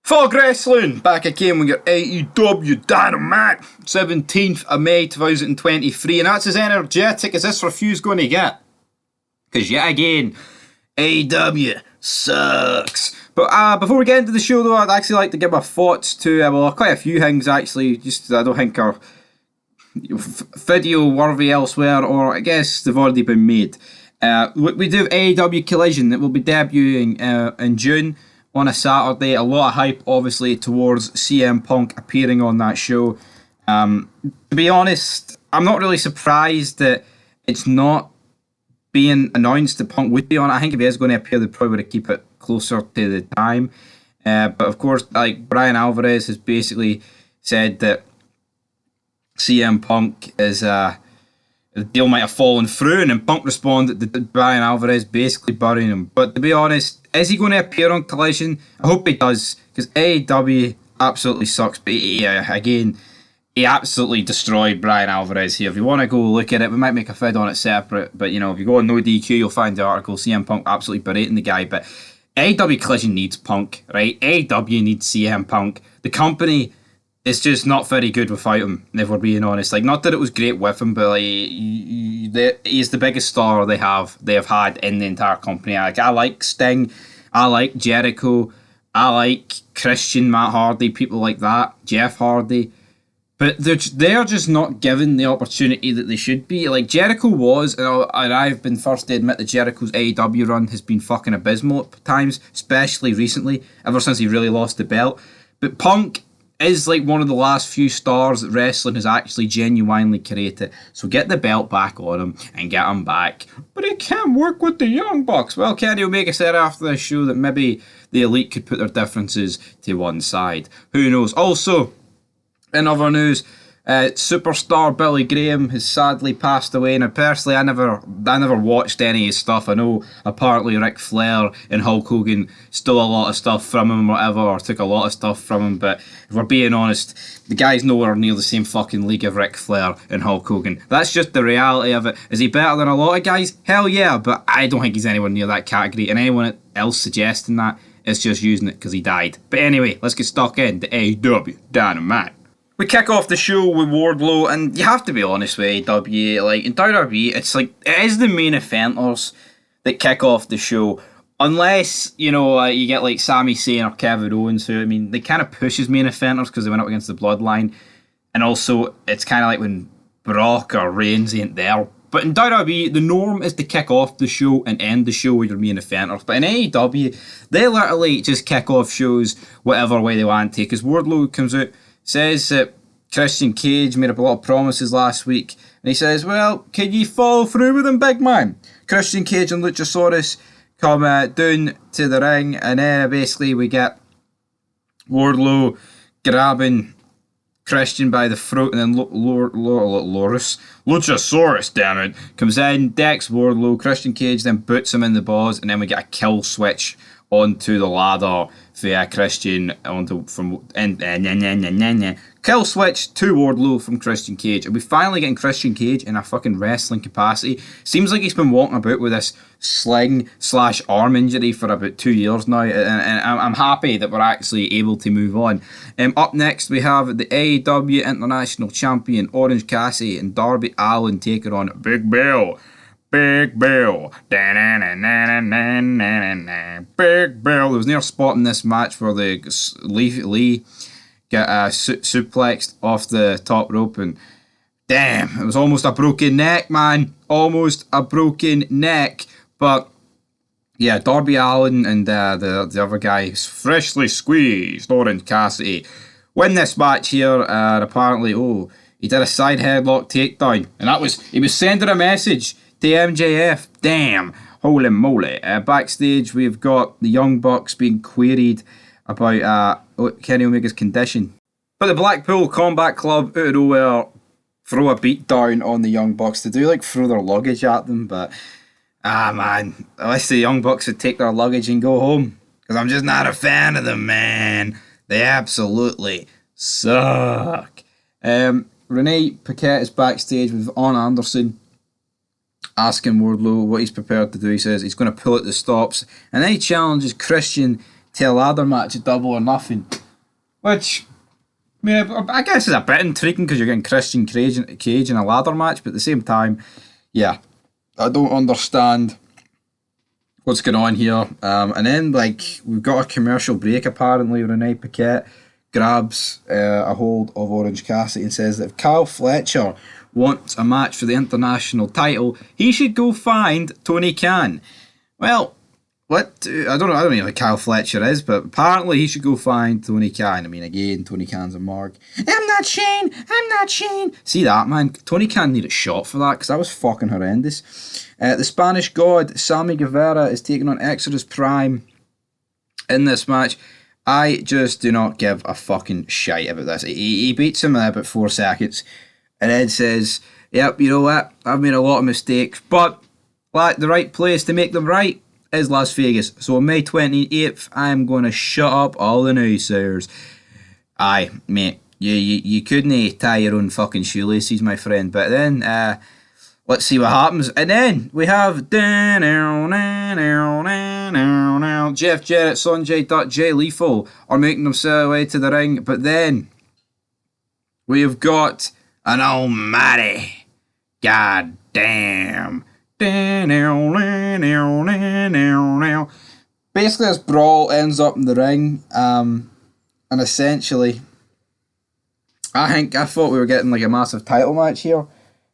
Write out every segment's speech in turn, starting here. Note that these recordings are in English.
Fog Wrestling, back again with your Aew Dynamite 17th of May 2023, and that's as energetic as this review's going to get. Because yet again, AEW sucks. But before we get into the show though, I'd actually like to give my thoughts to, quite a few things actually, just I don't think are video worthy elsewhere, or I guess they've already been made. We do have AEW Collision that will be debuting in June. On a Saturday, a lot of hype obviously towards CM Punk appearing on that show. To be honest, I'm not really surprised that it's not being announced that Punk would be on. I think if he is going to appear, they probably would keep it closer to the time. But of course, like Brian Alvarez has basically said that CM Punk is the deal might have fallen through, and then Punk responded that Brian Alvarez basically burying him. But to be honest, is he going to appear on Collision? I hope he does, because AEW absolutely sucks. But he absolutely destroyed Brian Alvarez here. If you want to go look at it, we might make a vid on it separate. But you know, if you go on No DQ, you'll find the article. CM Punk absolutely berating the guy. But AEW Collision needs Punk, right? AEW needs CM Punk. The company is just not very good without him, if we're being honest. Like, not that it was great with him, but like, he's the biggest star they have had in the entire company. Like, I like Sting, I like Jericho, I like Christian, Matt Hardy, people like that, Jeff Hardy. But they're just not given the opportunity that they should be. Like, Jericho was, and I've been first to admit that Jericho's AEW run has been fucking abysmal at times, especially recently, ever since he really lost the belt. But Punk is like one of the last few stars that wrestling has actually genuinely created. So get the belt back on him and get him back. But he can't work with the Young Bucks. Well, Kenny Omega said after this show that maybe the Elite could put their differences to one side. Who knows? Also, in other news, superstar Billy Graham has sadly passed away. And personally, I never watched any of his stuff. I know apparently Ric Flair and Hulk Hogan stole a lot of stuff from him, or whatever, or took a lot of stuff from him. But if we're being honest, the guy's nowhere near the same fucking league of Ric Flair and Hulk Hogan. That's just the reality of it. Is he better than a lot of guys? Hell yeah, but I don't think he's anywhere near that category. And anyone else suggesting that is just using it because he died. But anyway, let's get stuck in to AEW Dynamite. We kick off the show with Wardlow, and you have to be honest with AEW. Like, in WWE, it's like, it is the main eventers that kick off the show. Unless, you know, you get like Sami Zayn or Kevin Owens, who, I mean, they kind of push as main eventers because they went up against the Bloodline. And also, it's kind of like when Brock or Reigns ain't there. But in WWE, the norm is to kick off the show and end the show with your main eventers. But in AEW, they literally just kick off shows whatever way they want to. Because Wardlow comes out, says that Christian Cage made up a lot of promises last week, and he says, well, can you follow through with them, big man? Christian Cage and Luchasaurus come down to the ring, and then basically we get Wardlow grabbing Christian by the throat, and then Luchasaurus, damn it, comes in, decks Wardlow. Christian Cage then boots him in the balls, and then we get a kill switch onto the ladder via Christian kill switch to Wardlow from Christian Cage, and we finally getting Christian Cage in a fucking wrestling capacity. Seems like he's been walking about with this sling/arm injury for about 2 years now, and I'm happy that we're actually able to move on. Up next we have the AEW International Champion Orange Cassidy and Darby Allin taking on Big Bill. Big Bill. Big Bill. There was near spot in this match where the Lee get suplexed off the top rope, and damn, it was almost a broken neck, man. Almost a broken neck. But yeah, Darby Allin and the other guy, freshly squeezed Orange Cassidy, win this match here. And apparently, he did a side headlock takedown, and that was, he was sending a message to MJF. Damn, holy moly. Backstage, we've got the Young Bucks being queried about Kenny Omega's condition. But the Blackpool Combat Club, out of nowhere, throw a beat down on the Young Bucks. They do like throw their luggage at them, but man, I wish the Young Bucks would take their luggage and go home, because I'm just not a fan of them, man. They absolutely suck. Renee Paquette is backstage with Arn Anderson, asking Wardlow what he's prepared to do. He says he's going to pull at the stops, and then he challenges Christian to a ladder match at Double or Nothing. which, yeah, I guess is a bit intriguing because you're getting Christian Cage in a ladder match, but at the same time, yeah, I don't understand what's going on here. And then, like, we've got a commercial break apparently. Renee Paquette grabs a hold of Orange Cassidy and says that if Kyle Fletcher wants a match for the international title, he should go find Tony Khan. Well, what? I don't know who Kyle Fletcher is, but apparently he should go find Tony Khan. I mean, again, Tony Khan's a mark. I'm not Shane. I'm not Shane. See that, man? Tony Khan needed a shot for that because that was fucking horrendous. The Spanish God, Sammy Guevara, is taking on Exodus Prime in this match. I just do not give a fucking shite about this. He beats him in about 4 seconds and then says, yep, you know what? I've made a lot of mistakes, but like the right place to make them right is Las Vegas. So on May 28th, I am going to shut up all the naysayers. Aye, mate, you couldn't tie your own fucking shoelaces, my friend. But then, let's see what happens. And then we have Jeff Jarrett, Sonjay Dutt, Jay Lethal are making themselves way to the ring. But then we've got an almighty goddamn. Basically, this brawl ends up in the ring, and essentially, I thought we were getting like a massive title match here,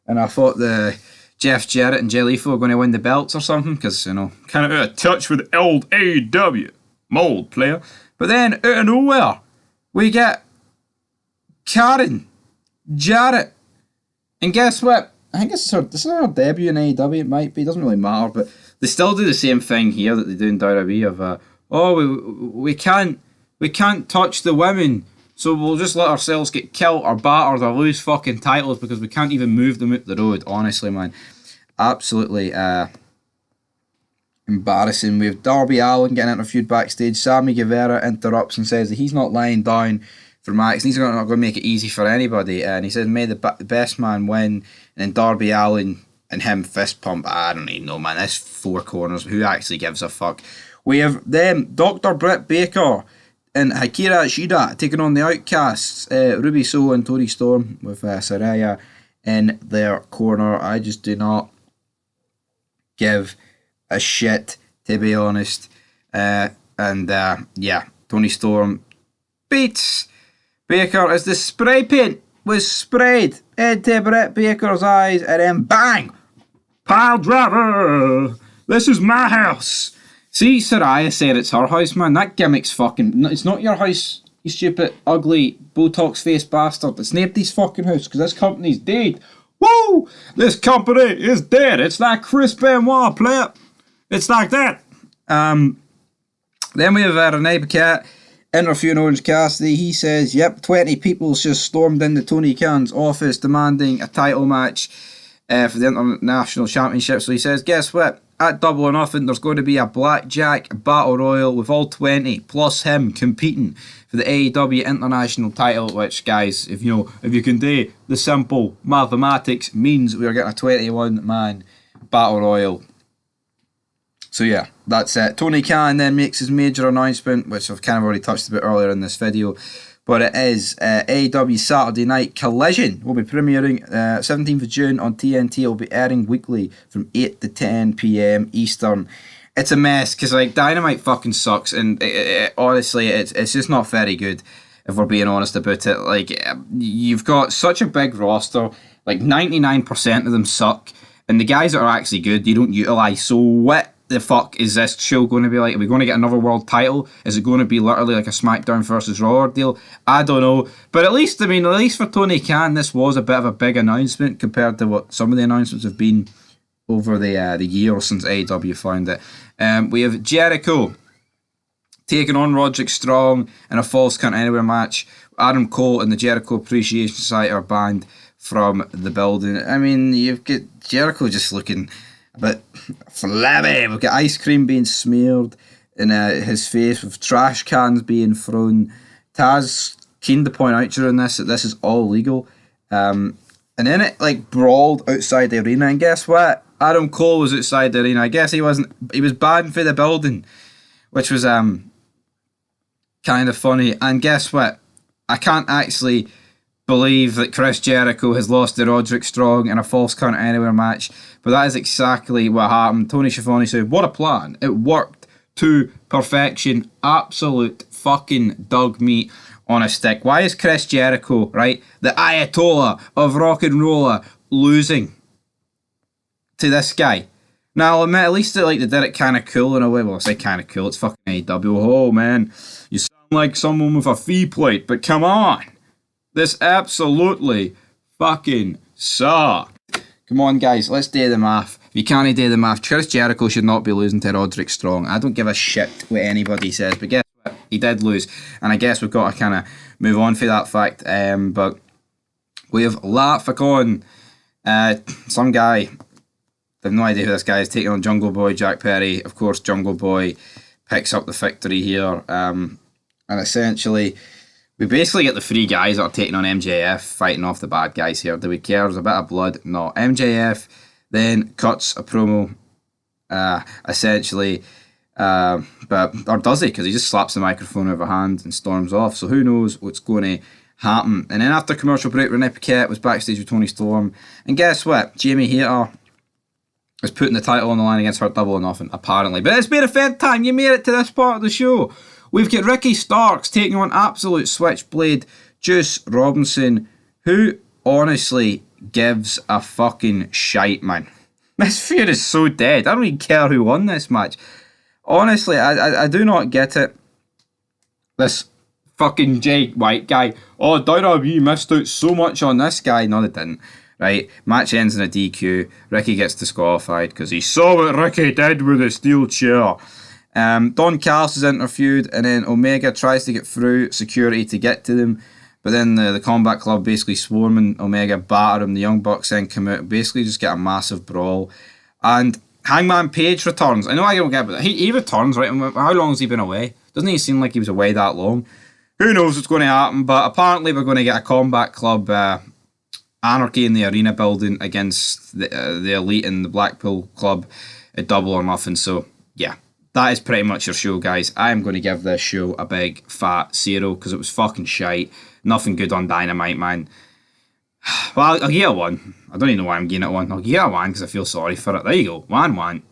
and I thought the Jeff Jarrett and Jay Lethal were going to win the belts or something, because, you know, kind of out of touch with the old AEW mold player. But then, out of nowhere, we get Karen Jarrett, and guess what? I think this is her debut in AEW. It might be. It doesn't really matter, but they still do the same thing here that they do in WWE of we can't touch the women, so we'll just let ourselves get killed or battered or lose fucking titles because we can't even move them up the road. Honestly, man, absolutely embarrassing. We have Darby Allin getting interviewed backstage. Sammy Guevara interrupts and says that he's not lying down for Max. He's not going to make it easy for anybody. And he says, may the best man win. And then Darby Allin and him fist pump. I don't even know, man. That's 4 corners. Who actually gives a fuck? We have them, Dr. Britt Baker and Hikaru Shida taking on the Outcasts. Ruby Soho and Toni Storm with Saraya in their corner. I just do not give a shit, to be honest. Yeah, Toni Storm beats Baker as the spray paint was sprayed into Britt Baker's eyes, and then bang! Pile driver! This is my house! See, Saraya said it's her house, man. That gimmick's fucking... It's not your house, you stupid, ugly, Botox face bastard. It's nobody's fucking house, because this company's dead. Woo! This company is dead. It's like Chris Benoit, player. It's like that. Then we have Renee Paquette interviewing Orange Cassidy. He says, yep, 20 people just stormed into Tony Khan's office demanding a title match for the International Championship. So he says, guess what? At Double or Nothing, there's going to be a blackjack battle royal with all 20 plus him competing for the AEW International title, which, guys, if you can do the simple mathematics, means we are getting a 21-man battle royal. So yeah, that's it. Tony Khan then makes his major announcement, which I've kind of already touched a bit earlier in this video, but it is AEW Saturday Night Collision will be premiering 17th of June on TNT. It will be airing weekly from 8 to 10 p.m. Eastern. It's a mess because like Dynamite fucking sucks, and honestly, it's just not very good if we're being honest about it. Like, you've got such a big roster, like 99% of them suck, and the guys that are actually good, you don't utilise. So what the fuck is this show going to be like? Are we going to get another world title? Is it going to be literally like a SmackDown versus Raw deal? I don't know. But at least for Tony Khan, this was a bit of a big announcement compared to what some of the announcements have been over the year since AEW found it. We have Jericho taking on Roderick Strong in a Falls Count Anywhere match. Adam Cole and the Jericho Appreciation Society are banned from the building. I mean, you've got Jericho just looking a bit flabby. We've got ice cream being smeared in his face with trash cans being thrown. Taz keen to point out during this that this is all legal. And then it like brawled outside the arena, and guess what? Adam Cole was outside the arena. I guess he wasn't. He was banned for the building, which was kind of funny. And guess what? I can't actually believe that Chris Jericho has lost to Roderick Strong in a false count anywhere match, but that is exactly what happened. Tony Schiavone said, what a plan. It worked to perfection. Absolute fucking dog meat on a stick. Why is Chris Jericho, right, the Ayatollah of rock and roller, losing to this guy? Now, I'll admit, at least they did it kind of cool in a way. Well, I say kind of cool. It's fucking AEW. Oh, man. You sound like someone with a fee plate, but come on. This absolutely fucking sucked. Come on, guys. Let's do the math. If you can't do the math, Chris Jericho should not be losing to Roderick Strong. I don't give a shit what anybody says, but guess what? He did lose. And I guess we've got to kind of move on for that fact. But we have Lafacon. Some guy... I have no idea who this guy is, taking on Jungle Boy, Jack Perry. Of course, Jungle Boy picks up the victory here. And essentially, we basically get the three guys that are taking on MJF, fighting off the bad guys here. Do we care? There's a bit of blood. No. MJF then cuts a promo, essentially. Or does he? Because he just slaps the microphone over hand and storms off. So who knows what's going to happen. And then after commercial break, Renee Paquette was backstage with Tony Storm. And guess what? Jamie Hayter is putting the title on the line against her Double or Nothing, apparently. But it's been a fair time. You made it to this part of the show. We've got Ricky Starks taking on Absolute Switchblade Juice Robinson, who honestly gives a fucking shite, man. This feud is so dead. I don't even care who won this match. Honestly, I do not get it. This fucking Jay White guy. Oh, WWE missed out so much on this guy. No, they didn't. Right, match ends in a DQ. Ricky gets disqualified because he saw what Ricky did with the steel chair. Don Callis is interviewed, and then Omega tries to get through security to get to them, but then the Combat Club basically swarm and Omega batter him. The Young Bucks then come out, basically just get a massive brawl, and Hangman Page returns. I know I don't get it, but he returns, right? How long has he been away? Doesn't he seem like he was away that long? Who knows what's going to happen, but apparently we're going to get a Combat Club Anarchy in the arena building against the Elite and the Blackpool Club at Double or Nothing. So, yeah, that is pretty much your show, guys. I am going to give this show a big fat 0 because it was fucking shite. Nothing good on Dynamite, man. Well, I'll give it a 1. I don't even know why I'm giving it a 1. I'll give it a 1 because I feel sorry for it. There you go. 1-1.